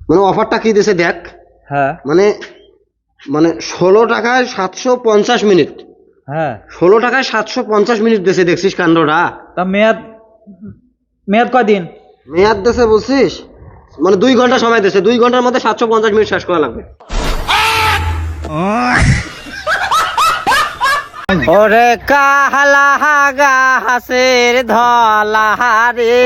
মানে অফারটা কি দিয়েছে দেখ। হ্যাঁ মানে মানে 16 টাকায় 750 মিনিট। হ্যাঁ 16 টাকায় 750 মিনিট দিয়েছে, দেখছিস কাণ্ডটা। তা মেয়াদ মেয়াদ কয়দিন? মেয়াদ দিয়েছে বলছিস, মানে 2 ঘন্টা সময় দিয়েছে, 2 ঘন্টার মধ্যে 750 মিনিট শেষ করা লাগবে। ওরে কালা গাছের ধলা রে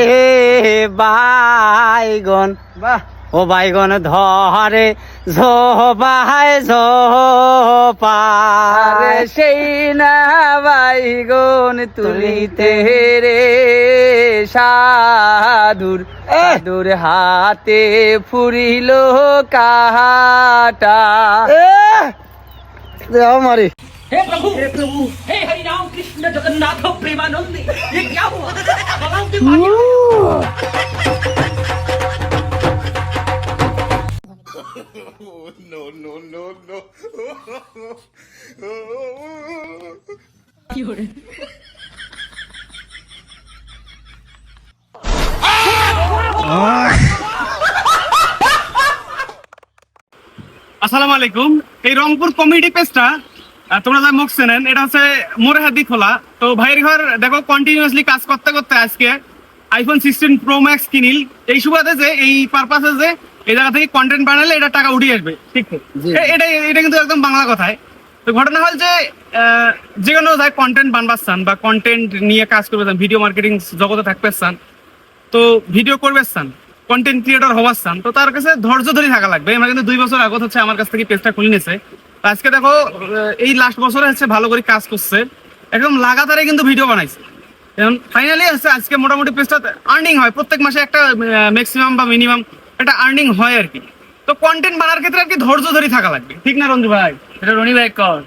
বাইগন, বাহ, ও বাইগন ধরে ঝোপায় ঝোপায়, সেই না বাইগন তুলিতে রে সাধুর সাধুর হাতে ফুরিল কাটা। মারি हे प्रभु हे हरि राम कृष्ण जगन्नाथ प्रेमानंद ये क्या हुआ भगवान की बात আসসালামু আলাইকুম। এই রংপুর কমিউনিটি পেজটা তোমরা যা মুখ চেনেন, এটা হচ্ছে মোরে হাতি খোলা। তো ভাইয়ের ঘর দেখো কন্টিনিউয়াসলি কাজ করতে করতে আজকে আইফোন 16 প্রো ম্যাক্স কিনিল। এই সুবাদে যে এই পারপাসে যে এই জায়গা থেকে কন্টেন্ট বানালে এটা টাকা উঠে আসবে, ঠিক তো? এটা এটা কিন্তু একদম বাংলা কথায়। তো ঘটনা হল যে যে কোনো যায় কন্টেন্ট বানবার চান বা কন্টেন্ট নিয়ে কাজ করবে চান, ভিডিও মার্কেটিং জগতে থাকবে চান, তো ভিডিও করবে চান, কন্টেন্ট ক্রিয়েটর হওয়ার চান, তো তার কাছে ধৈর্য ধরে থাকা লাগবে। আমরা কিন্তু 2 বছর আগত হচ্ছে আমার কাছ থেকে পেজটা খুলে নিয়েছে। আজকে দেখো এই লাস্ট বছরে হচ্ছে ভালো করে কাজ করছে, একদম লাগাতারে কিন্তু ভিডিও বানাইছে। এখন ফাইনালি হচ্ছে আজকে মোটামুটি পেজটা আর্নিং হয়, প্রত্যেক মাসে একটা ম্যাক্সিমাম বা মিনিমাম একটা আর্নিং হয় আর কি। তো কন্টেন্ট বানার ক্ষেত্রে আর কি ধৈর্য ধরে থাকা লাগবে, ঠিক না রঞ্জু ভাই? এটা রনি ভাই কর।